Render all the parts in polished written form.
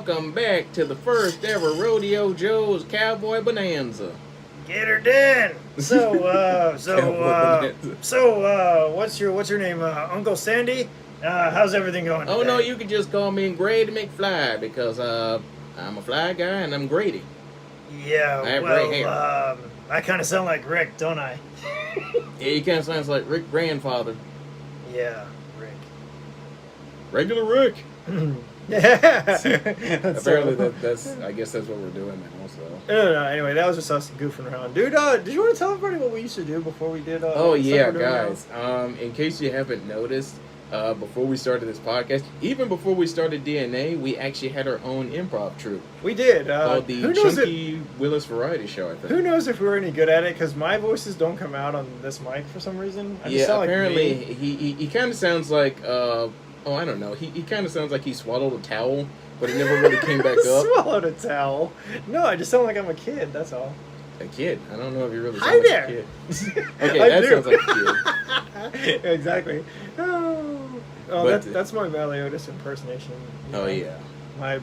welcome back to the first ever Rodeo Joe's Cowboy Bonanza. Get her done. What's your name? Uncle Sandy? How's everything going Oh today? no, you can just call me Grady McFly because I'm a fly guy and I'm Grady. Yeah, I have gray hair. I kind of sound like Rick, don't I? Yeah, he kind of sounds like Rick grandfather. Yeah, Rick. Regular Rick. Yeah. Apparently that's I guess that's what we're doing now. So. No. Anyway, that was just us goofing around, dude. Did you want to tell everybody what we used to do before we did? Oh yeah, guys. In case you haven't noticed, before we started this podcast, even before we started DNA, we actually had our own improv troupe. We did. Called the Chunky Willis Variety Show, I think. Who knows if we're any good at it? Because my voices don't come out on this mic for some reason. Apparently he kind of sounds like. I don't know. He kind of sounds like he swallowed a towel, but it never really came back up. Swallowed a towel? No, I just sound like I'm a kid. That's all. A kid? I don't know if you really Hi sound there. like a kid. Okay, that sounds like a kid. Exactly. That's my Meliodas impersonation. Oh yeah. My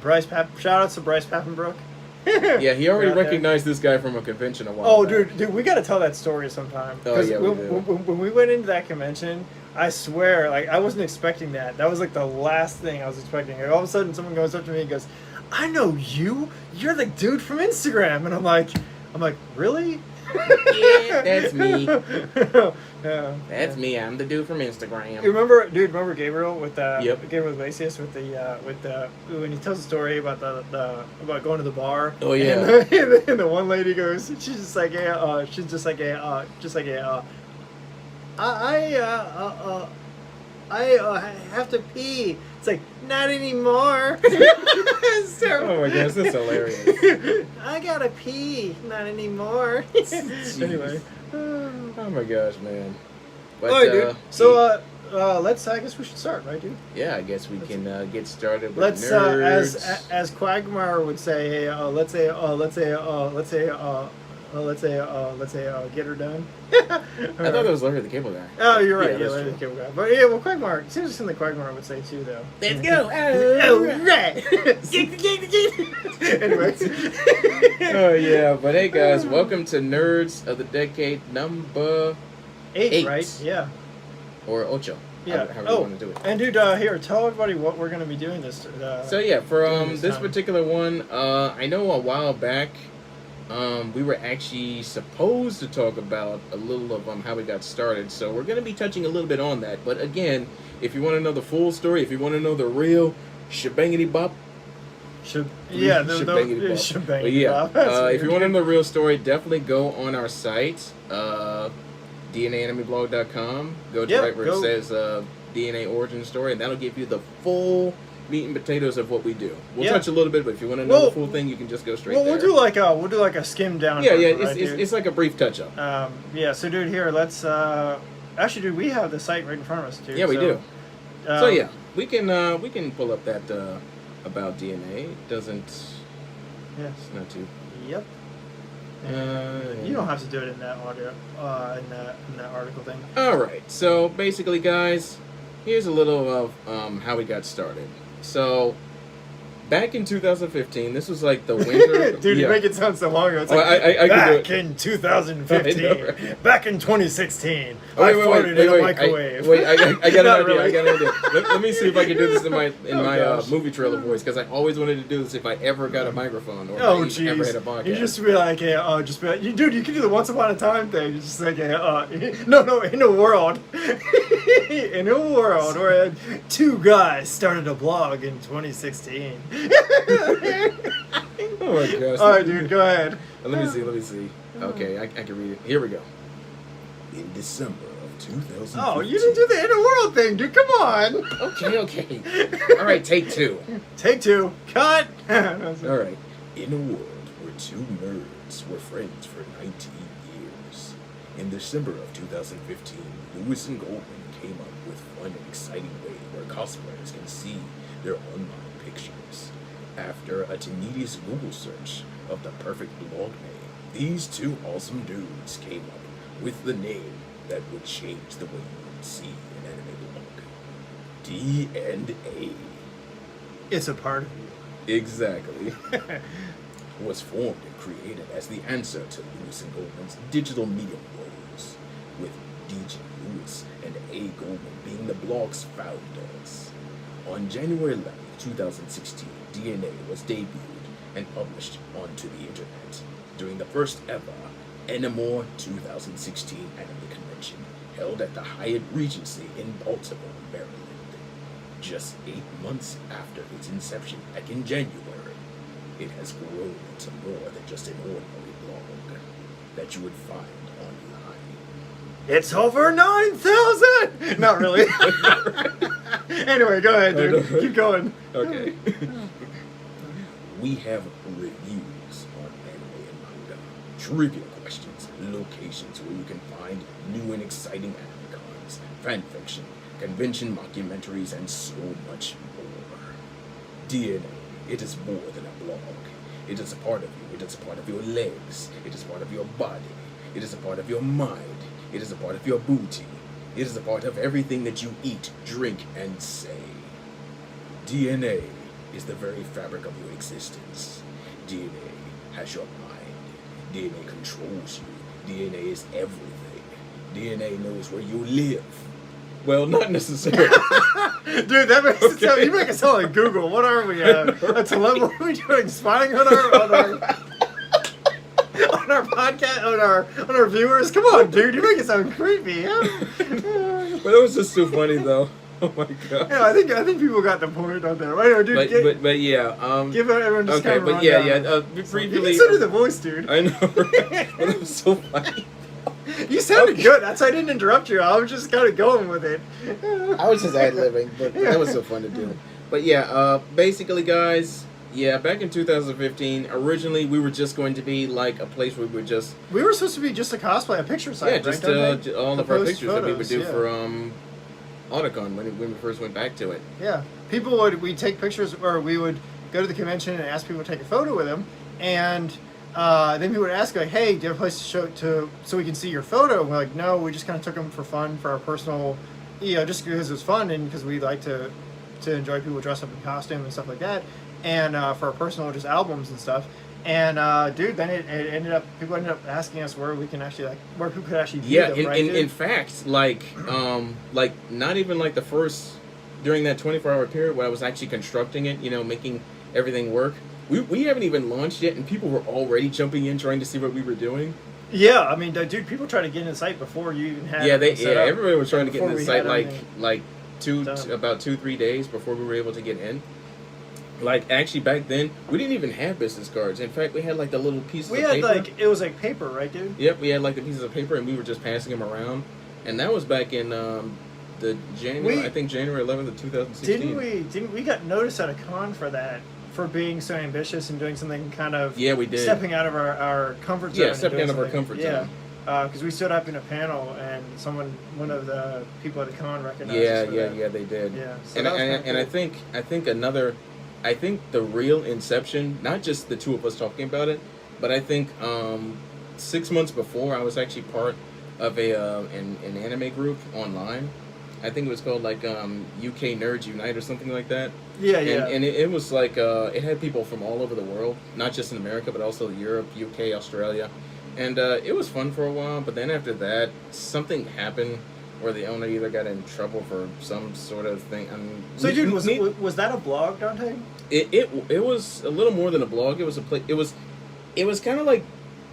shout outs to Bryce Papenbrook. Yeah, he already recognized this guy from a convention a while back. Dude, we got to tell that story sometime. Oh yeah, when we went into that convention, I swear, like, I wasn't expecting that. That was like the last thing I was expecting. Like, all of a sudden, someone goes up to me and goes, "I know you. You're the dude from Instagram." And I'm like, really? Yeah, that's me. Yeah. That's me. I'm the dude from Instagram. You remember Gabriel with Gabriel Iglesias with when he tells the story about about going to the bar. Oh yeah. And the one lady goes, she's just like I have to pee. It's like, not anymore. It's terrible. Oh my gosh, that's hilarious. I gotta pee. Not anymore. Anyway. Oh my gosh, man. But, all right, dude. So, I guess we should start, right, dude? Yeah, I guess we can get started with let's Nerdz. as Quagmire would say, let's say, get her done. I thought that was Larry the Cable Guy. Oh, you're right. Yeah, Larry the Cable Guy. But yeah, well, Quagmire. It seems something Quagmire would say too, though. Let's go. Oh, right. Anyway. Oh yeah, but hey guys, welcome to Nerdz of the Decade number 8. Right? Yeah. Or ocho. Yeah. However you want to do it. And dude, here, tell everybody what we're going to be doing this. So yeah, for this time. particular one, I know a while back, we were actually supposed to talk about a little of how we got started. So we're going to be touching a little bit on that. But again, if you want to know the full story, if you want to know the real shebangity bop. Shebangity bop. But yeah, if you want to know the real story, definitely go on our site, DNAenemyblog.com. Go to right where it says DNA origin story, and that'll give you the full meat and potatoes of what we do. We'll touch a little bit, but if you want to know the full thing, you can just go straight there. We'll do like a skim down. Yeah, it's like a brief touch up. So dude, here let's actually, dude, we have the site right in front of us too. Yeah, we do. So yeah, we can pull up that about DNA. It doesn't. Yeah, it's not too. Yep. You don't have to do it in that audio, in that article thing. All right. So basically, guys, here's a little of how we got started. So, back in 2015, this was like the winter. Dude, you make it sound so long ago. It's back in 2015. Know, right? Back in 2016. I farted in a microwave. I got an idea. I got an idea. Let me see if I can do this in my movie trailer voice, because I always wanted to do this if I ever got a microphone or ever had a podcast. You just be like, dude, you can do the once upon a time thing. You just like, no, in a world. In a world where two guys started a blog in 2016. Oh my gosh. Alright, dude, go ahead. Let me see. Okay, I can read it. Here we go. In December of 2015. Oh, you didn't do the inner world thing, dude. Come on. Okay. Alright, take 2. Take 2. Cut. Alright. In a world where two nerds were friends for 19 years, in December of 2015, Lewis and Goldman came up with fun and exciting way where cosplayers can see their online pictures. After a tedious Google search of the perfect blog name, these two awesome dudes came up with the name that would change the way you would see an anime blog. DNA. It's a part of you. Exactly. Was formed and created as the answer to Lewis and Goldman's digital medium woes, with D.G. Lewis and A. Goldman being the blog's founders. On January 11, 2016, DNA was debuted and published onto the internet during the first ever Enamore 2016 Anime Convention held at the Hyatt Regency in Baltimore, Maryland. Just 8 months after its inception back in January, it has grown into more than just an ordinary blog that you would find online. It's over 9,000! Not really. Anyway, go ahead, dude. Keep going. Okay. We have reviews on anime and manga, trivia questions, locations where you can find new and exciting anime cons, fanfiction, convention documentaries, and so much more. DNA, it is more than a blog. It is a part of you. It is a part of your legs. It is a part of your body. It is a part of your mind. It is a part of your booty. It is a part of everything that you eat, drink, and say. DNA is the very fabric of your existence. DNA has your mind. DNA controls you. DNA is everything. DNA knows where you live. Well, not necessarily. Dude, that makes it sound, you make it sound like Google. What are we? A tele- what are we doing? Spying on our podcast, on our viewers? Come on, dude, you make it sound creepy. But it was just so funny, though. Oh my god. Yeah, I think people got the point on there. Right, dude. But yeah. Give everyone just okay, kind of but yeah. Briefly. You can still do the voice, dude. I know. Right? But it was so funny. You sounded good. That's why I didn't interrupt you. I was just kind of going with it. I was just ad-libbing, but that was so fun to do. But yeah, basically, guys, yeah, back in 2015, originally we were just going to be like a place where we just... We were supposed to be just a cosplay, a picture site, yeah, just right? all of our pictures that we would do yeah. for Otakon when we first went back to it. Yeah. We'd take pictures, or we would go to the convention and ask people to take a photo with them, and... then people would ask, like, hey, do you have a place to show so we can see your photo? And we're like, no, we just kind of took them for fun, for our personal, just because it was fun and because we like to enjoy people dress up in costume and stuff like that, and for our personal just albums and stuff. And dude, then it ended up, people ended up asking us where we can actually, where people could actually view them, right, in fact, like not even like the first, during that 24-hour period where I was actually constructing it, making everything work. We haven't even launched yet, and people were already jumping in trying to see what we were doing. Yeah, I mean, dude, people try to get in the site before you even had. Everybody was trying to get in the site about 2-3 days before we were able to get in. Like, actually, back then we didn't even have business cards. In fact, we had like the little pieces. We of had paper. it was like paper, right, dude? Yep, we had like the pieces of paper, and we were just passing them around. And that was back in the January, I think January 11th of 2016. Didn't we got noticed at a con for that? For being so ambitious and doing something kind of... Yeah, we did. Stepping out of our comfort zone. Yeah, stepping out of our comfort zone. Yeah, because we stood up in a panel and one of the people at the con recognized us for that. Yeah, they did. Yeah, so and cool. I think the real inception, not just the two of us talking about it, but I think 6 months before I was actually part of an anime group online. I think it was called like UK Nerdz Unite or something like that. Yeah. And it was like it had people from all over the world, not just in America, but also Europe, UK, Australia, and it was fun for a while. But then after that, something happened where the owner either got in trouble for some sort of thing. So, dude, was that a blog, Dante? It was a little more than a blog. It was it was kind of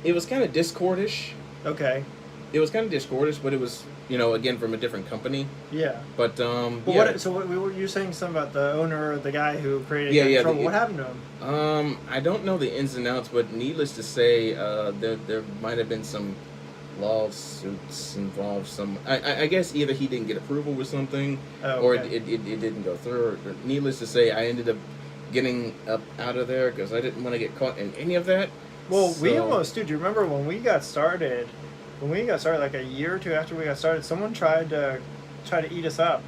Discordish. Okay. It was kind of Discordish, but it was, again, from a different company. Yeah. But what were you saying something about the owner, the guy who created trouble? What happened to him? I don't know the ins and outs, but needless to say, there might have been some lawsuits involved. I guess either he didn't get approval with something, or it didn't go through. Or, needless to say, I ended up getting up out of there because I didn't want to get caught in any of that. Well, we almost, dude. Do you remember when we got started? Like a year or two after we got started, someone tried to eat us up.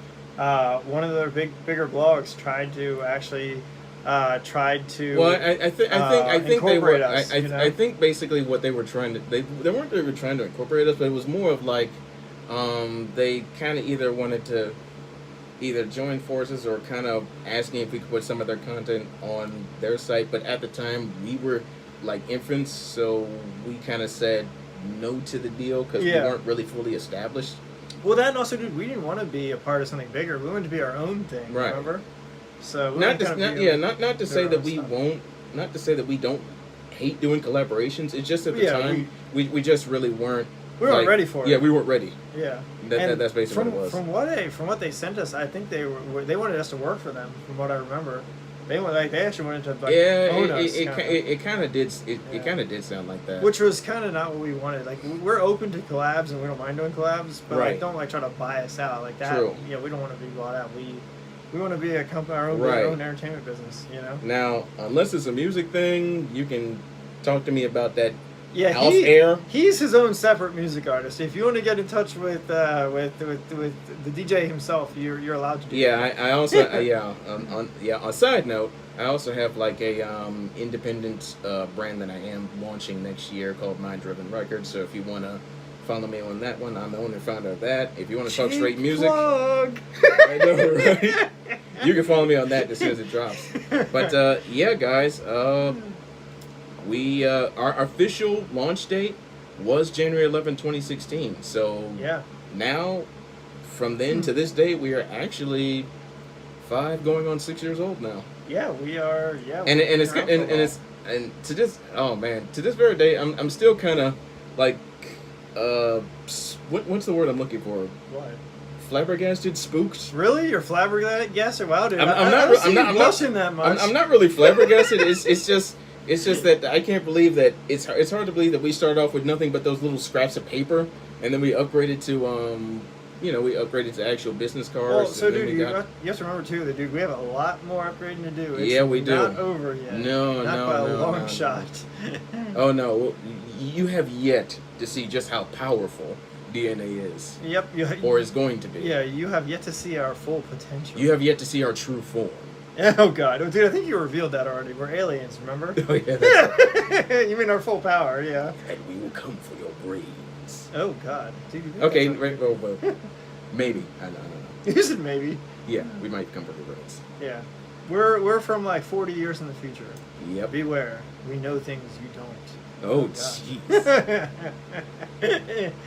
One of their bigger blogs tried to actually Well, I think they were. I think basically what they were trying to they weren't really trying to incorporate us, but it was more of like they kind of either wanted to either join forces or kind of asking if we could put some of their content on their site. But at the time, we were like infants, so we kind of said no to the deal because we weren't really fully established. Well, that and also, dude, we didn't want to be a part of something bigger. We wanted to be our own thing. Right. Remember? So Not to say that we won't. Not to say that we don't hate doing collaborations. It's just at the time we just really weren't. We weren't ready for it. Yeah, we weren't ready. Yeah. That's basically what it was. From what they sent us, I think they wanted us to work for them. From what I remember, they actually wanted to own us. It kind of did. It kind of did sound like that. Which was kind of not what we wanted. Like, we're open to collabs and we don't mind doing collabs, but like, don't like try to buy us out like that. True. Yeah, we don't want to be bought out. We want to be a company, our own entertainment business. You know. Now, unless it's a music thing, you can talk to me about that. Yeah, off air. He's his own separate music artist. If you want to get in touch with the DJ himself, you're allowed to do. Yeah, I also on a side note, I also have like a independent brand that I am launching next year called Mind Driven Records. So if you want to follow me on that one, I'm the owner and founder of that. If you want to talk straight music, I know, right? You can follow me on that as soon as it drops. But yeah, guys. We our official launch date was January 11, 2016. So now, from then to this day, we are actually 5 going on 6 years old now. Yeah, we are. Yeah, and to this very day, I'm still kind of like what's the word I'm looking for? What? Flabbergasted, spooked. Really, you're flabbergasted? Wow, dude. I'm not blushing that much. I'm not really flabbergasted. It's just that I can't believe that it's hard to believe that we started off with nothing but those little scraps of paper, and then we upgraded to actual business cards. Well, so dude, you have to remember too that we have a lot more upgrading to do. It's we do. Not over yet. No, not by a long shot. Oh no, you have yet to see just how powerful DNA is. Yep. Or is going to be. Yeah, you have yet to see our full potential. You have yet to see our true form. Oh god, dude! I think you revealed that already. We're aliens, remember? Oh yeah. You mean our full power? Yeah. And we will come for your brains. Oh god, dude. Okay, well, maybe. I don't know. You said maybe. Yeah, we might come for your brains. Yeah, we're from like 40 years in the future. Yep. Beware, we know things you don't. Oh jeez.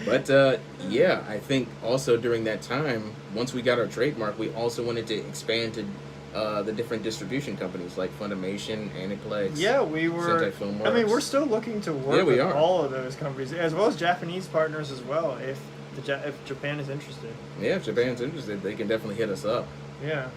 But yeah, I think also during that time, once we got our trademark, we also wanted to expand to the different distribution companies like Funimation, Aniplex. Yeah, we were. Filmworks. I mean, we're still looking to work with all of those companies, as well as Japanese partners as well. If Japan is interested. Yeah, if Japan's interested, they can definitely hit us up. Yeah.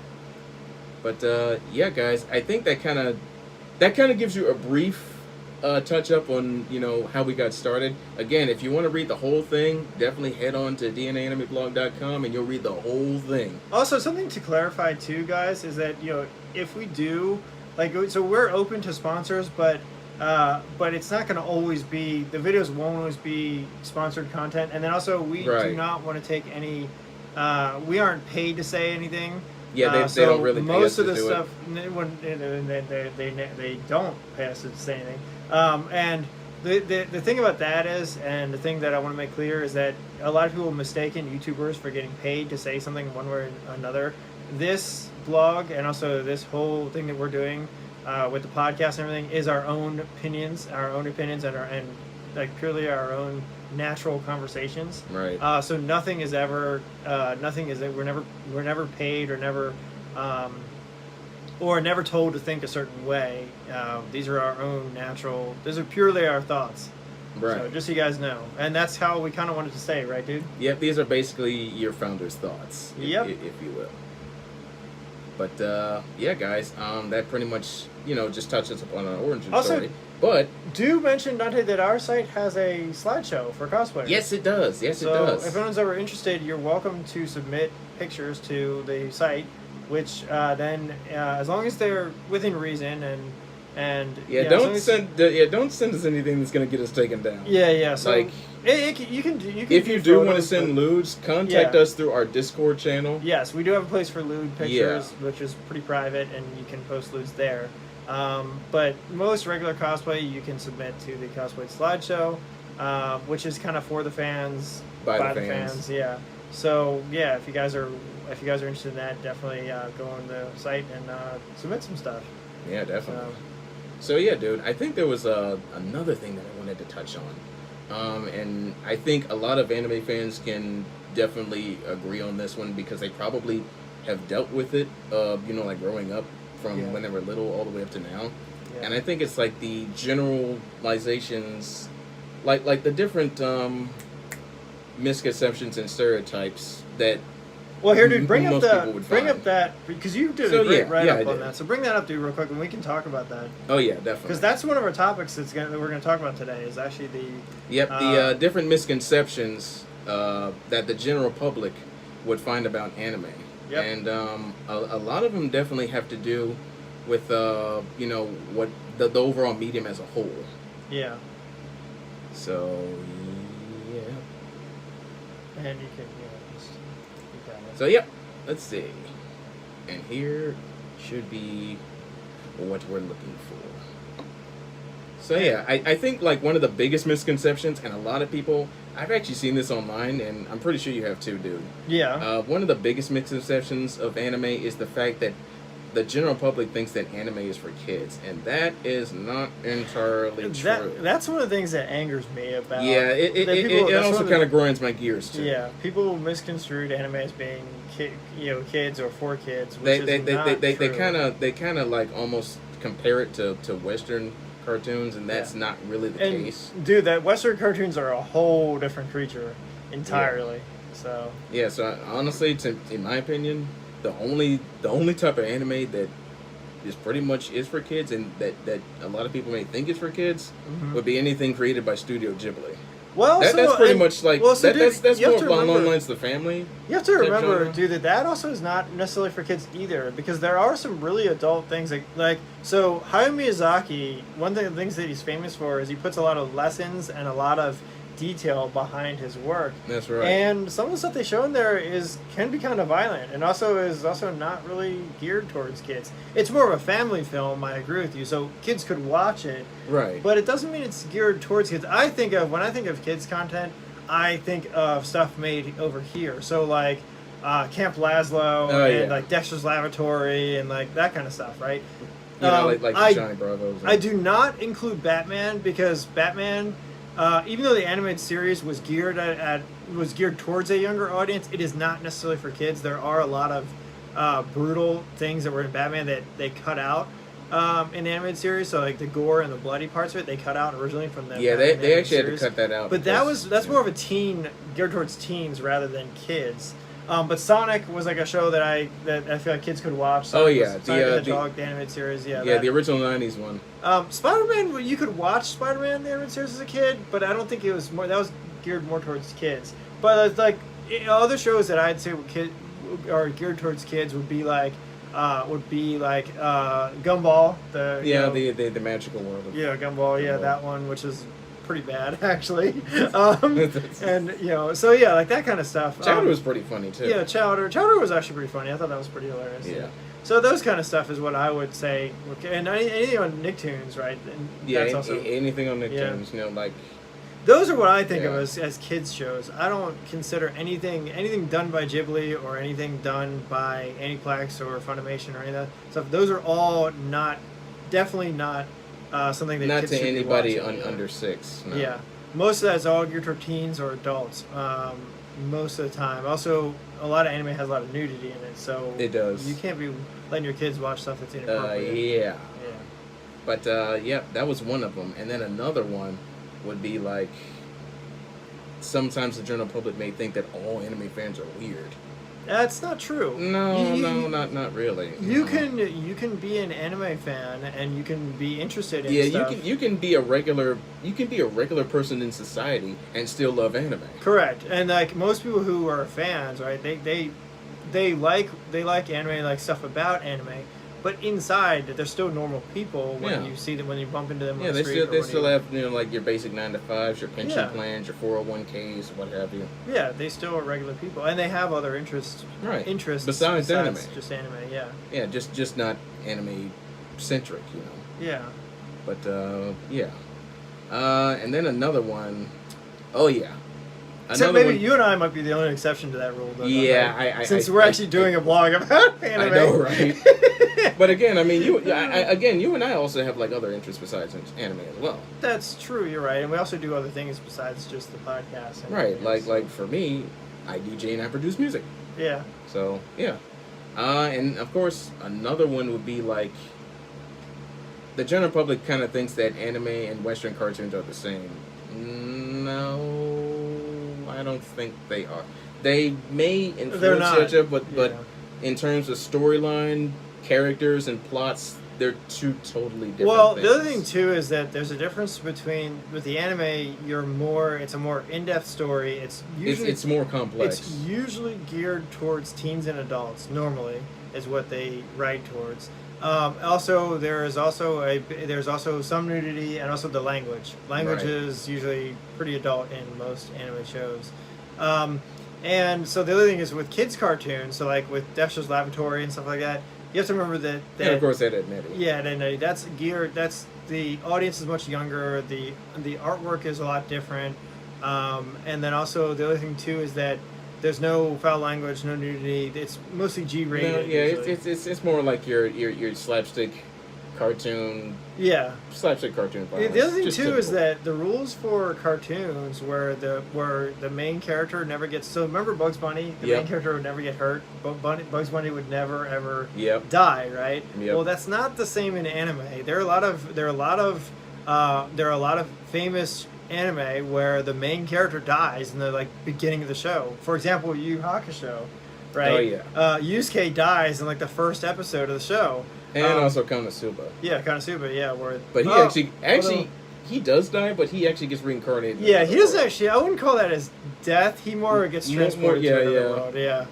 But yeah, guys, I think that kind of gives you a brief touch up on how we got started. Again, if you want to read the whole thing, definitely head on to dnanimeblog.com and you'll read the whole thing. Also, something to clarify too, guys, is that if we do so we're open to sponsors, but it's not going to always be, the videos won't always be sponsored content, and then also we do not want to take any. We aren't paid to say anything. Yeah, they don't really pay us to do it. Most of the stuff, they don't pay us to say anything. And the thing about that is, and the thing that I want to make clear is that a lot of people mistaken YouTubers for getting paid to say something one way or another. This blog and also this whole thing that we're doing with the podcast and everything is our own opinions, and like purely our own natural conversations. Right. So nothing is ever, we're never paid or never told to think a certain way. These are our own natural. These are purely our thoughts. Right. So just so you guys know, and that's how we kind of wanted to say, right, dude? Yep. These are basically your founder's thoughts. Yep. If you will. But yeah, guys, that pretty much just touches upon our origin story. But do mention, Dante, that our site has a slideshow for cosplayers. Yes, it does. Yes, it does. So if anyone's ever interested, you're welcome to submit pictures to the site, which then, as long as they're within reason and don't send us anything that's gonna get us taken down. Yeah. So like, you can if you do want to send lewds, contact us through our Discord channel. Yes, we do have a place for lewd pictures, which is pretty private, and you can post lewds there. But most regular cosplay you can submit to the Cosplay Slideshow, which is kind of for the fans, by the fans. Yeah. So yeah, if you guys are interested in that, definitely go on the site and submit some stuff. Yeah, definitely. So yeah, dude, I think there was another thing that I wanted to touch on, and I think a lot of anime fans can definitely agree on this one because they probably have dealt with it, like growing up from when they were little all the way up to now. Yeah. And I think it's like the generalizations, like the different misconceptions and stereotypes that. Well, here, dude, bring up find. that because you did a great write up on that. So bring that up, dude, real quick, and we can talk about that. Oh yeah, definitely. Because that's one of our topics that we're going to talk about today. Is actually the different misconceptions that the general public would find about anime. Yep. And a lot of them definitely have to do with what the overall medium as a whole. Yeah. So yeah. And you can just keep that in. So yeah, let's see. And here should be what we're looking for. So yeah, I think like one of the biggest misconceptions, and a lot of people, I've actually seen this online, and I'm pretty sure you have too, dude. Yeah. One of the biggest misconceptions of anime is the fact that the general public thinks that anime is for kids, and that is not entirely true. That's one of the things that angers me about. Yeah, it also kind of grinds my gears too. Yeah, people misconstrued anime as being kids or for kids. They true. they kind of like almost compare it to Western cartoons, and that's not really the case. Dude, that Western cartoons are a whole different creature entirely. So honestly, in my opinion, the only type of anime that is pretty much is for kids, and that a lot of people may think is for kids, would be anything created by Studio Ghibli. Well, that's pretty much like that's more along the lines of the family. You have to remember, dude, that also is not necessarily for kids either, because there are some really adult things like so Hayao Miyazaki. One of the things that he's famous for is he puts a lot of lessons and a lot of detail behind his work. That's right. And some of the stuff they show in there can be kind of violent, and is also not really geared towards kids. It's more of a family film. I agree with you. So kids could watch it, right? But it doesn't mean it's geared towards kids. When I think of kids content, I think of stuff made over here. So like Camp Lazlo and like Dexter's Laboratory and like that kind of stuff, right? Like Johnny Bravo's. I do not include Batman because Batman. Even though the animated series was geared towards a younger audience, it is not necessarily for kids. There are a lot of brutal things that were in Batman that they cut out in the animated series. So like the gore and the bloody parts of it, they cut out originally from the they actually had to cut that out. But that's more of a teen, geared towards teens rather than kids. But Sonic was like a show that I feel like kids could watch. Sonic the Hedgehog, the animated series, the original '90s one. Spider-Man, you could watch Spider-Man the animated series as a kid, but I don't think it was more. That was geared more towards kids. But like other shows that I'd say are geared towards kids would be like Gumball. The magical world. Gumball. That one, which is pretty bad actually. And like that kind of stuff. Chowder was pretty funny too. Yeah, Chowder was actually pretty funny. I thought that was pretty hilarious. Yeah. So those kind of stuff is what I would say. And anything on Nicktoons, right? And that's also anything on Nicktoons, like. Those are what I think of as kids shows. I don't consider anything done by Ghibli or anything done by Aniplex or Funimation or any of that stuff. Those are all definitely not something that not kids to should anybody be watching. under 6. No. Yeah, most of that's all geared toward teens or adults. Most of the time. Also, a lot of anime has a lot of nudity in it, so it does. You can't be letting your kids watch stuff that's inappropriate. Yeah. But that was one of them, and then another one would be like sometimes the general public may think that all anime fans are weird. That's not true. No, not really. You can be an anime fan and you can be interested in stuff. you can be a regular person in society and still love anime. Correct. And like most people who are fans, right? They like anime, like stuff about anime, but inside they're still normal people when you see them, when you bump into them on the street. They still have like your basic 9-to-5s, your pension plans, your 401ks, what have you. Yeah, they still are regular people, and they have other interests. Right. Interests besides anime. Just anime. Yeah. Yeah, just not anime centric, Yeah. But and then another one. Oh yeah. So Another maybe one, you and I might be the only exception to that rule, though. Yeah, right? Since we're actually doing a blog about anime. I know, right? But again, I mean, you and I also have like other interests besides anime as well. That's true. You're right, and we also do other things besides just the podcast. And Right, everything, like for me, I DJ and I produce music. Yeah. So yeah, and of course another one would be like the general public kind of thinks that anime and Western cartoons are the same. No, I don't think they are. They may They're influence not. each other, but Yeah. in terms of storyline, characters, and plots, they're two totally different Well, things. the other thing too is that there's a difference between with the anime. It's a more in-depth story. It's usually it's more complex. It's usually geared towards teens and adults. Normally, is what they write towards. Also, there's also some nudity and also the language. Language Right. is usually pretty adult in most anime shows. And so the other thing is with kids cartoons, so like with Dexter's Laboratory and stuff like that, you have to remember that and of course, that admitted. yeah, that's geared. That's the audience is much younger. The artwork is a lot different. And then also the other thing too is that there's no foul language, no nudity. It's mostly G rated. No, yeah, it's more like your slapstick cartoon. Yeah. Slapstick cartoon violence. The other thing too Just is typical. that the rules for cartoons where the main character never gets. So remember Bugs Bunny, the Yep. main character would never get hurt. Bugs Bunny would never ever Yep. die, right? Yep. Well, that's not the same in anime. There are a lot of famous anime where the main character dies in the like beginning of the show. For example, Yu Yu Hakusho, right? Oh, yeah. Yusuke dies in like the first episode of the show. And also Konosuba. Yeah, Konosuba, yeah, where But he although- he does die, but he actually gets reincarnated. in yeah, another he doesn't world. actually. I wouldn't call that as death. He more gets More- transported yeah, to another yeah. world. Yeah,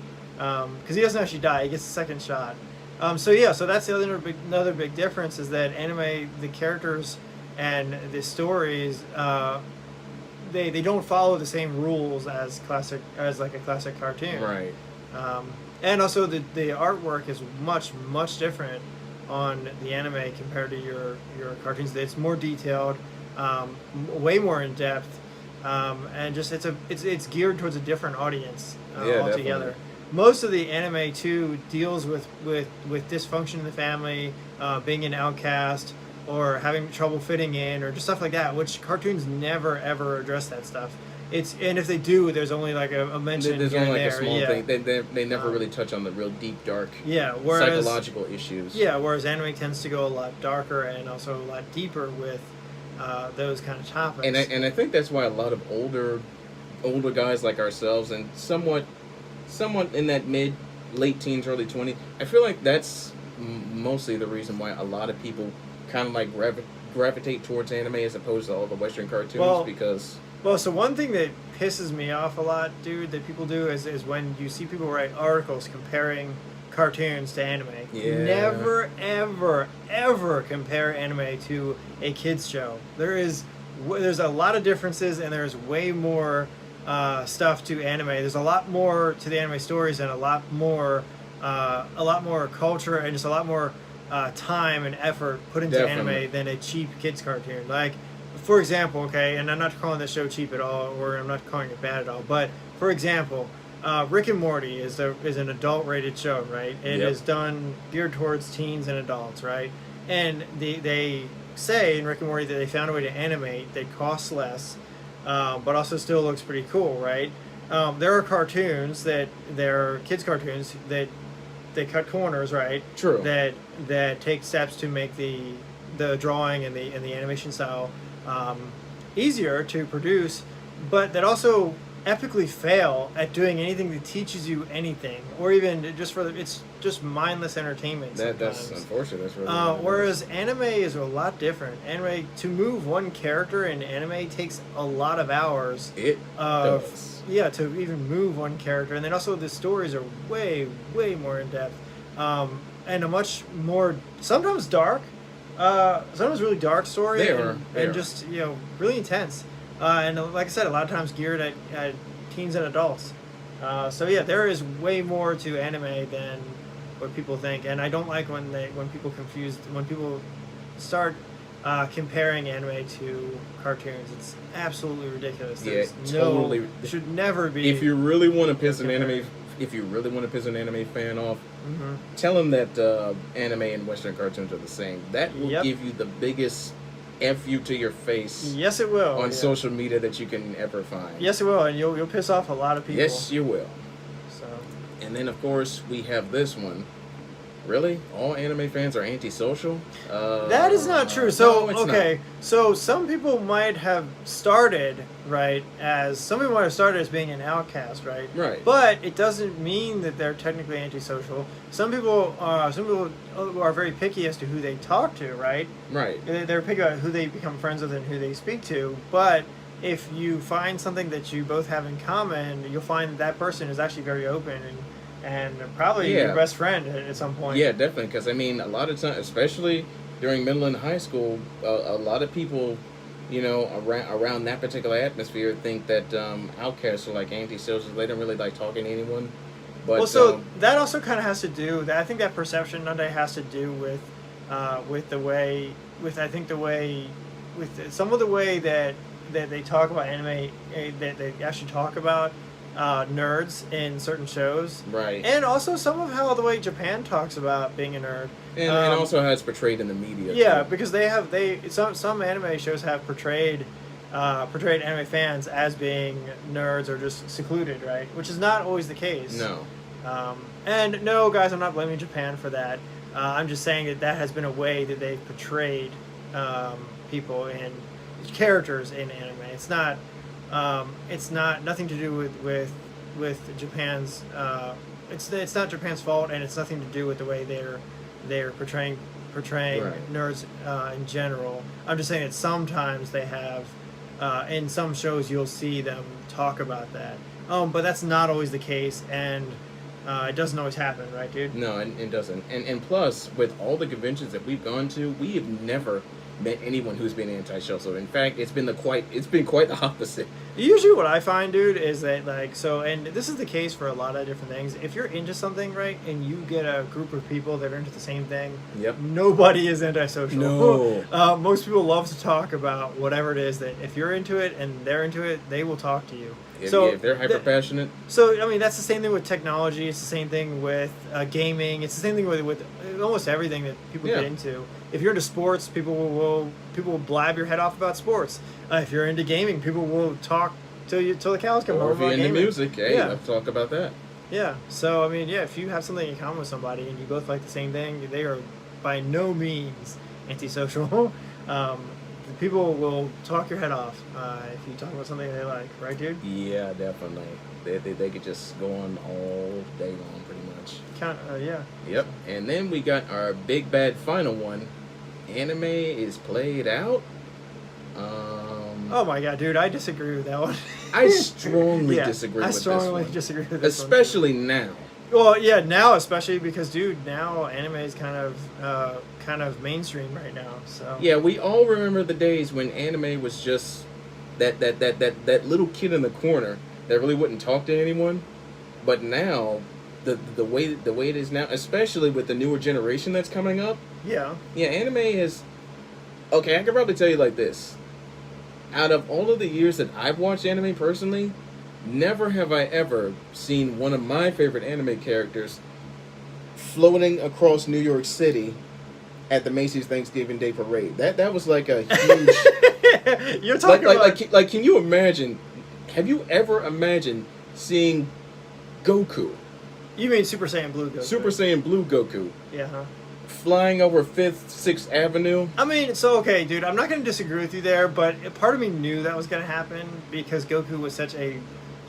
because he doesn't actually die. He gets a second shot. So that's the another big difference is that anime, the characters and the stories, they don't follow the same rules as like a classic cartoon. Right. And also the artwork is much different on the anime compared to your cartoons. It's more detailed, way more in depth, and just it's geared towards a different audience Yeah, altogether. definitely. Most of the anime too deals with dysfunction in the family, being an outcast, or having trouble fitting in, or just stuff like that. Which cartoons never ever address that stuff. And if they do, there's only like a mention There's here only and like a there. small Yeah. thing. They never really touch on the real deep, dark Yeah, whereas psychological issues. yeah, whereas anime tends to go a lot darker and also a lot deeper with those kind of topics. And I think that's why a lot of older guys like ourselves and somewhat in that late teens, early 20s, I feel like that's mostly the reason why a lot of people kind of like gravitate towards anime as opposed to all the Western cartoons because. Well, so one thing that pisses me off a lot, dude, that people do is when you see people write articles comparing cartoons to anime. Yeah. Never, ever, ever compare anime to a kids show. There's a lot of differences, and there's way more stuff to anime. There's a lot more to the anime stories, and a lot more culture, and just a lot more time and effort put into Definitely. anime than a cheap kids cartoon. Like, for example, okay, and I'm not calling this show cheap at all, or I'm not calling it bad at all, but for example, Rick and Morty is an adult-rated show, right? It Yep. is done geared towards teens and adults, right? And they say in Rick and Morty that they found a way to animate that costs less, but also still looks pretty cool, right? There are cartoons they're kids cartoons that they cut corners, right? True. That take steps to make the drawing and the animation style easier to produce, but that also epically fail at doing anything that teaches you anything, or even it's just mindless entertainment. That's sometimes. unfortunate. That's really what it is. Whereas anime is a lot different. Anime, to move one character in anime takes a lot of hours. It does. Yeah, to even move one character, and then also the stories are way more in depth, and a much more sometimes dark, sometimes really dark story, They and are. just really intense, and like I said, a lot of times geared at teens and adults. So yeah, there is way more to anime than what people think, and I don't like when people start comparing anime to cartoons. It's absolutely ridiculous. Yeah, There's totally. should never be. If you really want to piss an compared. anime fan off, Mhm. tell them that anime and Western cartoons are the same. That will Yep. give you the biggest F you to your face Yes, it will. on yeah. social media that you can ever find. Yes, it will, and you'll piss off a lot of people. Yes, you will. So And then, of course, we have this one. Really? All anime fans are antisocial? that is not true. So no, it's okay, so some people might have started as being an outcast, right? Right. But it doesn't mean that they're technically antisocial. Some people are very picky as to who they talk to, right? Right. They're picky about who they become friends with and who they speak to. But if you find something that you both have in common, you'll find that person is actually very open and probably Yeah. your best friend at some point. Yeah, definitely. Because, I mean, a lot of times, especially during middle and high school, a lot of people, around that particular atmosphere think that outcasts are like antisocial. They don't really like talking to anyone. But, Well, so that also kind of has to do. I think that perception Monday has to do with some of the way that they talk about anime, that they actually talk about nerds in certain shows, right. and also some of how the way Japan talks about being a nerd, And also how it's portrayed in the media. yeah, too. because some anime shows have portrayed anime fans as being nerds or just secluded, right? Which is not always the case. No. And no, guys, I'm not blaming Japan for that. I'm just saying that has been a way that they've portrayed people and characters in anime. It's not nothing to do with Japan's. It's not Japan's fault, and it's nothing to do with the way they're portraying Right. nerds in general. I'm just saying that sometimes they have. In some shows, you'll see them talk about that. But that's not always the case, and it doesn't always happen, right, dude? No, it doesn't. And plus, with all the conventions that we've gone to, we have never met anyone who's been antisocial. In fact, it's been quite the opposite. Usually what I find, dude, is that, and this is the case for a lot of different things. If you're into something, right, and you get a group of people that are into the same thing, Yep. nobody is antisocial. No. Most people love to talk about whatever it is that if you're into it and they're into it, they will talk to you. If they're hyper passionate. So, I mean, that's the same thing with technology. It's the same thing with gaming. It's the same thing with almost everything that people Yeah. get into. If you're into sports, people will blab your head off about sports. If you're into gaming, people will talk till the cows come home Or if you're about into gaming. music, hey, Yeah. let's talk about that. Yeah. So, I mean, yeah, if you have something in common with somebody and you both like the same thing, they are by no means antisocial. The people will talk your head off if you talk about something they like, right, dude? Yeah, definitely. They could just go on all day long, pretty much. Yeah. Yep. And then we got our big bad final one. Anime is played out. Oh my god, dude, I disagree with that one. I strongly Yeah, disagree I with strongly this one. disagree with this Especially now. one. Well, yeah, now especially because, dude, now anime is kind of mainstream right now. So Yeah, we all remember the days when anime was just that little kid in the corner that really wouldn't talk to anyone. But now, the way it is now, especially with the newer generation that's coming up, yeah, anime is okay. I can probably tell you like this: out of all of the years that I've watched anime personally, never have I ever seen one of my favorite anime characters floating across New York City at the Macy's Thanksgiving Day Parade. That was like a huge. you're talking about like, can you imagine? Have you ever imagined seeing Goku, you mean Super Saiyan Blue? Goku. Super Saiyan Blue Goku, Yeah. Huh? flying over 5th, 6th Avenue? I mean, so okay, dude, I'm not going to disagree with you there, but part of me knew that was going to happen because Goku was such a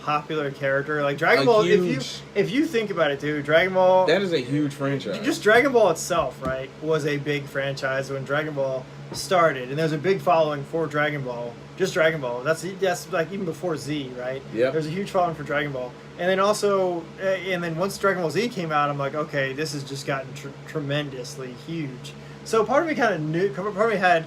popular character. Like Dragon Ball, if you think about it, dude, Dragon Ball. That is a huge franchise. Just Dragon Ball itself, right, was a big franchise when Dragon Ball started, and there's a big following for Dragon Ball. Just Dragon Ball. That's like even before Z, right? Yeah. There's a huge following for Dragon Ball, and then also, once Dragon Ball Z came out, I'm like, okay, this has just gotten tremendously huge. So part of me kind of knew. Part of me had.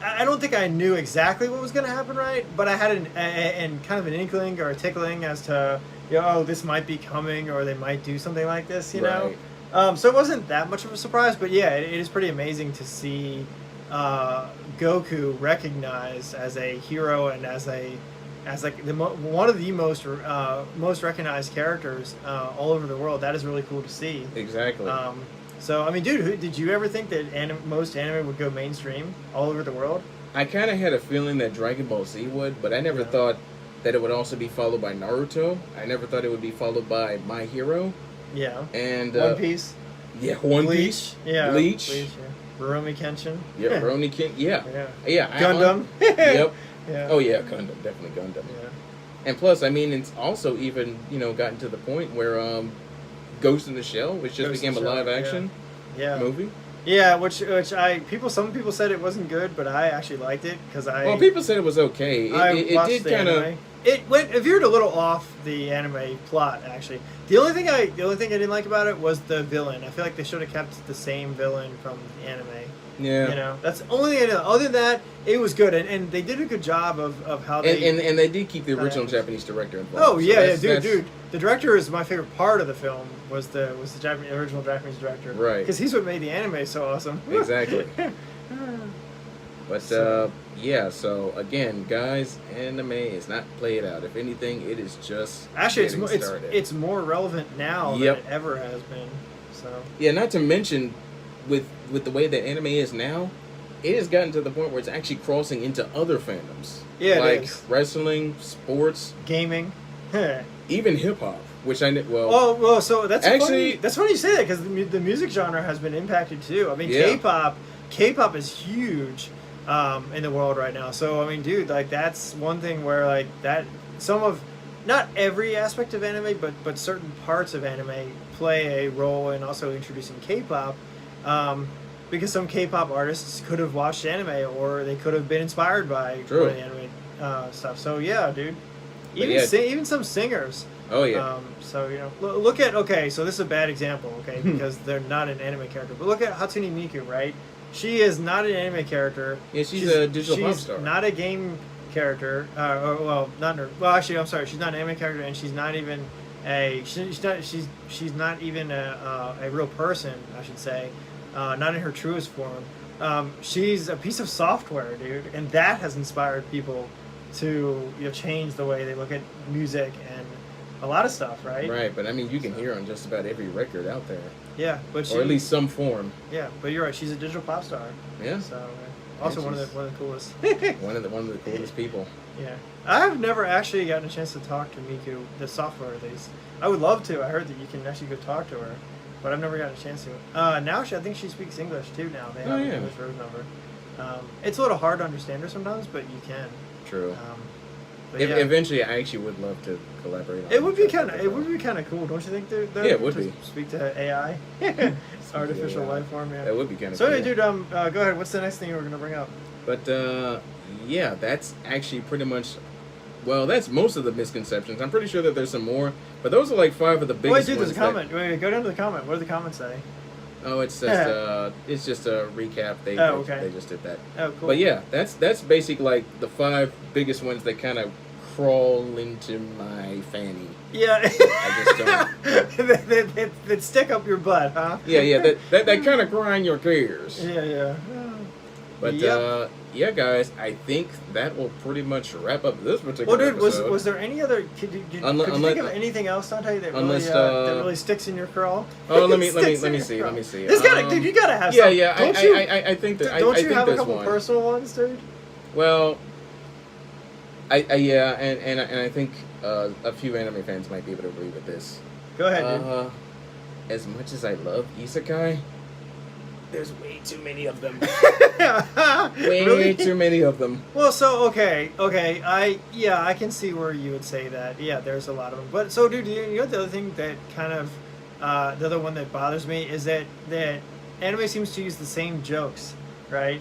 I don't think I knew exactly what was going to happen, right? But I had kind of an inkling or a tickling as to, oh, this might be coming, or they might do something like this, you know. Right. So it wasn't that much of a surprise, but yeah, it is pretty amazing to see Goku recognized as a hero and as like one of the most recognized characters all over the world. That is really cool to see. Exactly. So I mean, dude, did you ever think that most anime would go mainstream all over the world? I kind of had a feeling that Dragon Ball Z would, but I never thought that it would also be followed by Naruto. I never thought it would be followed by My Hero. Yeah. And One Piece. Yeah, One Bleach. Piece. Yeah. Bleach. Yeah. Rurouni Kenshin. Yeah, Rurouni Kenshin. Yeah. Yeah. Gundam. Yep. Yeah. Oh yeah, Gundam. Definitely Gundam. Yeah. And plus, I mean, it's also even gotten to the point where Ghost in the Shell, which just became a live action movie. Yeah, which some people said it wasn't good, but I actually liked it because Well, people said it was okay. It did kind of. It veered a little off the anime plot. Actually, the only thing I didn't like about it was the villain. I feel like they should have kept the same villain from the anime. Yeah. That's the only thing I know. Other than that, it was good, and they did a good job of how they and they did keep the original Japanese director involved. Oh yeah, dude. The director is my favorite part of the film. Was the original Japanese director, right? Because he's what made the anime so awesome. Exactly. But yeah. So again, guys, anime is not played out. If anything, it is just actually it's more relevant now than it ever has been. So yeah, not to mention with the way that anime is now, it has gotten to the point where it's actually crossing into other fandoms. Yeah, like wrestling, sports, gaming, even hip hop. Which I well. Oh well, so that's actually funny. That's funny you say that because the music genre has been impacted too. I mean, K-pop is huge in the world right now. So I mean, dude, like that's one thing where like that not every aspect of anime, but certain parts of anime play a role in also introducing K-pop. Because some K-pop artists could have watched anime or they could have been inspired by one of the anime stuff. So yeah, dude. Even some singers. Oh yeah. So look at so this is a bad example, okay, because they're not an anime character. But look at Hatsune Miku, right? She is not an anime character. Yeah, she's a digital pop star. Not a game character. Actually, I'm sorry. She's not an anime character, and she's not even she's not even a real person, I should say. Not in her truest form. She's a piece of software, dude, and that has inspired people to change the way they look at music and a lot of stuff, right? Right, but I mean, you can hear on just about every record out there. Yeah, but or at least some form. Yeah, but you're right. She's a digital pop star. Yeah. So also one of the coolest. one of the coolest people. Yeah, I've never actually gotten a chance to talk to Miku, the software at least. I would love to. I heard that you can actually go talk to her, but I've never gotten a chance to. Now I think she speaks English too. Now they have an English version of her. It's a little hard to understand her sometimes, but you can. True. Eventually, I actually would love to collaborate. It would be kind of cool, don't you think? Yeah, it would be. Speak to AI, artificial life form. Yeah, that would be kind of. So, cool. Dude, go ahead. What's the next thing you were gonna bring up? But yeah, that's actually pretty much. Well, that's most of the misconceptions. I'm pretty sure that there's some more, but those are like 5 of the biggest. Wait, dude, there's a comment. Wait, go down to the comment. What do the comments say? Oh, it's just a recap. They just did that. Oh, cool. But yeah, that's basically like the 5 biggest ones that kind of crawl into my fanny. Yeah. I just don't. that stick up your butt, huh? Yeah. That kind of grind your gears. Yeah. But yeah, guys, I think that will pretty much wrap up this particular dude, episode. Was there any other? Could you think of anything else, Dante, that really sticks in your crawl? Oh, let me see. This dude, you gotta have. Some. Yeah. I think that. Don't you think have a couple one. personal ones, dude? Well, and I think a few anime fans might be able to agree with this. Go ahead, dude. As much as I love isekai, there's way too many of them. Way too many of them. Well, so okay. I can see where you would say that. Yeah, there's a lot of them. But so, dude, you know the other thing that kind of the other one that bothers me is that anime seems to use the same jokes, right?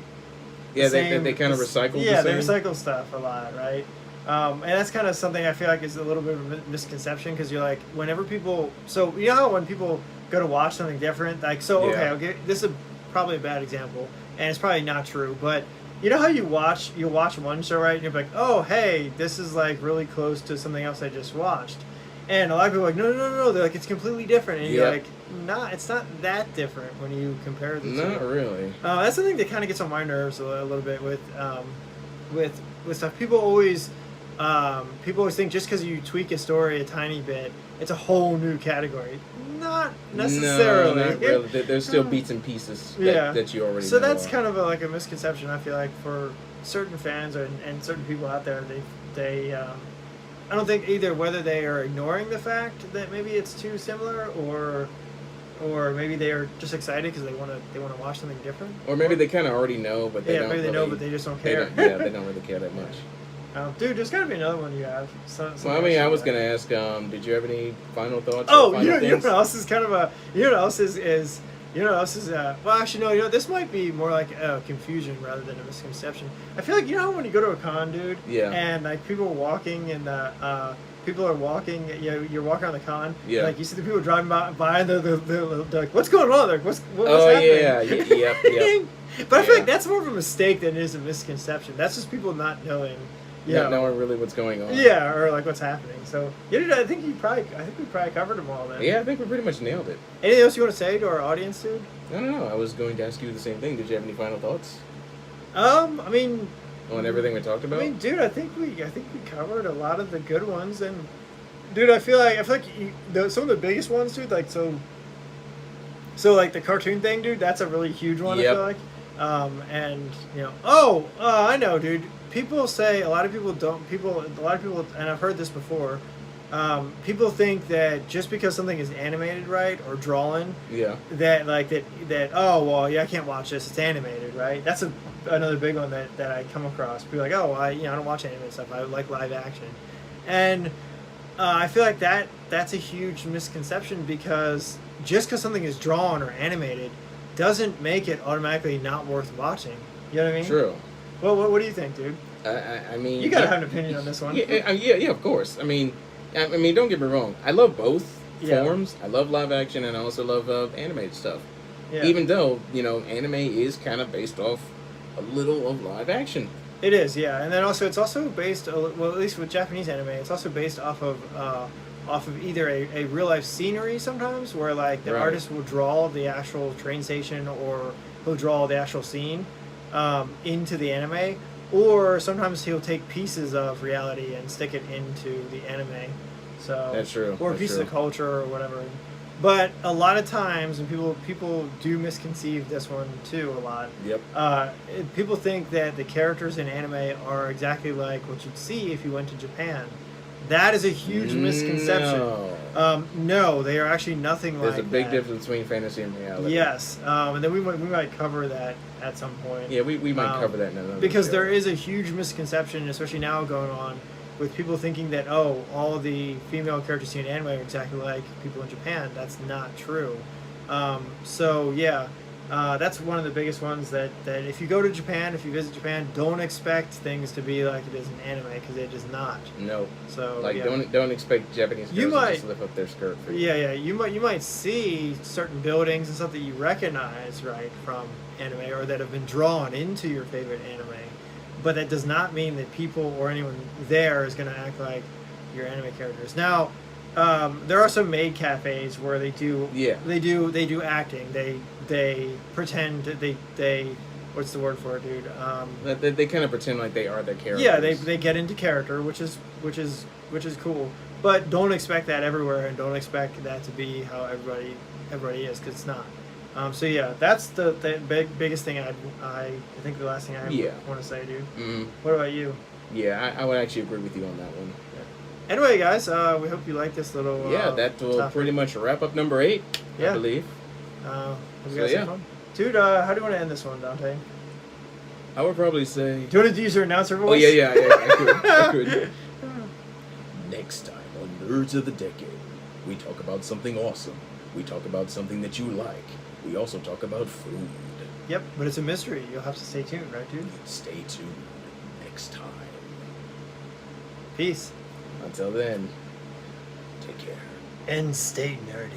Yeah, they kind of recycle. Yeah, they recycle stuff a lot, right? And that's kind of something I feel like is a little bit of a misconception because you're like, whenever people, so you know how when people go to watch something different, like, so okay, this is probably a bad example, and it's probably not true, but you know how you'll watch one show, right, and you're like, oh, hey, this is like really close to something else I just watched, And a lot of people are like, no. They're like, it's completely different. And you're Yep. like, nah, it's not that different when you compare the two. Not really. That's something that kind of gets on my nerves a little bit with stuff. People always think just because you tweak a story a tiny bit, it's a whole new category. Not necessarily. No, not really. There's still beats and pieces that you already know. So that's kind of like a misconception, I feel like, for certain fans and certain people out there. They I don't think either whether they are ignoring the fact that maybe it's too similar, or maybe they are just excited because they want to watch something different. Or maybe they kind of already know, but they don't. Maybe they know, but they just don't care. They don't really care that much. Dude, there's got to be another one you have. Well, I mean, I was gonna ask. Did you have any final thoughts? Oh, final you know things? what else is kind of a. You know what else is. You know what else is. Well, actually, no. You know, this might be more like a confusion rather than a misconception. I feel like, you know how when you go to a con, dude. Yeah. And like people are walking and people are walking. You know, you're walking on the con. Yeah. Like you see the people driving by and they're like, "What's going on?" They're like, what's Oh happening? yeah. But I feel like that's more of a mistake than it is a misconception. That's just people not knowing. Not knowing really what's going on. Yeah, or like what's happening. So yeah, dude, I think we probably covered them all then. Yeah, I think we pretty much nailed it. Anything else you want to say to our audience, dude? I don't know. I was going to ask you the same thing. Did you have any final thoughts I mean, on everything we talked about? I mean, dude, I think we covered a lot of the good ones, and dude, I feel like some of the biggest ones, dude, like so like the cartoon thing, dude, that's a really huge one. Yep. I feel like, and you know, I know, dude. People say a lot of people, and I've heard this before. People think that just because something is animated right or drawn, that oh well, yeah, I can't watch this. It's animated, right? That's another big one that I come across. People are like, oh, I don't watch animated stuff. I like live action, and I feel like that's a huge misconception, because just because something is drawn or animated doesn't make it automatically not worth watching. You know what I mean? True. Well, what do you think, dude? I mean, You gotta have an opinion on this one. Yeah, of course. I mean, don't get me wrong. I love both Yeah. forms. I love live action, and I also love animated stuff. Yeah. Even though anime is kind of based off a little of live action. It is, yeah, and then also it's also based, well, at least with Japanese anime, it's also based off of either a real life scenery sometimes, where like the Right. artist will draw the actual train station, or he'll draw the actual scene into the anime, or sometimes he'll take pieces of reality and stick it into the anime. So That's true. Or That's pieces true. of culture or whatever. But a lot of times, and people do misconceive this one too a lot. Yep. People think that the characters in anime are exactly like what you'd see if you went to Japan. That is a huge misconception. No. No, they are actually nothing like that. There's a big difference between fantasy and reality. Yes, and then we might cover that at some point. Yeah, we might cover that in another Because show. there is a huge misconception, especially now going on, with people thinking that, oh, all of the female characters seen in anime are exactly like people in Japan. That's not true. So yeah, that's one of the biggest ones that if you go to Japan, if you visit Japan, don't expect things to be like it is in anime, because it is not. No. So Like, yeah. don't expect Japanese You girls to might- just lift up their skirt for you. Yeah. You might see certain buildings and stuff that you recognize, right, from anime, or that have been drawn into your favorite anime. But that does not mean that people or anyone there is going to act like your anime characters. Now, there are some maid cafes where they do do acting. They pretend they what's the word for it, dude? They kind of pretend like they are their characters. Yeah, they get into character, which is cool. But don't expect that everywhere, and don't expect that to be how everybody is, because it's not. So yeah, that's the biggest thing I think the last thing I want to say, dude. Mm-hmm. What about you? Yeah, I would actually agree with you on that one. Anyway, guys, we hope you like this little. That will topic. pretty much wrap up number 8, Yeah. I believe. Hope you So, guys yeah. had fun. Dude, how do you want to end this one, Dante? I would probably say. Do you want to use your announcer voice? Oh yeah, I could. Next time on Nerds of the Decade, we talk about something awesome. We talk about something that you like. We also talk about food. Yep, but it's a mystery. You'll have to stay tuned, right, dude? Stay tuned next time. Peace. Until then. Take care. And stay nerdy.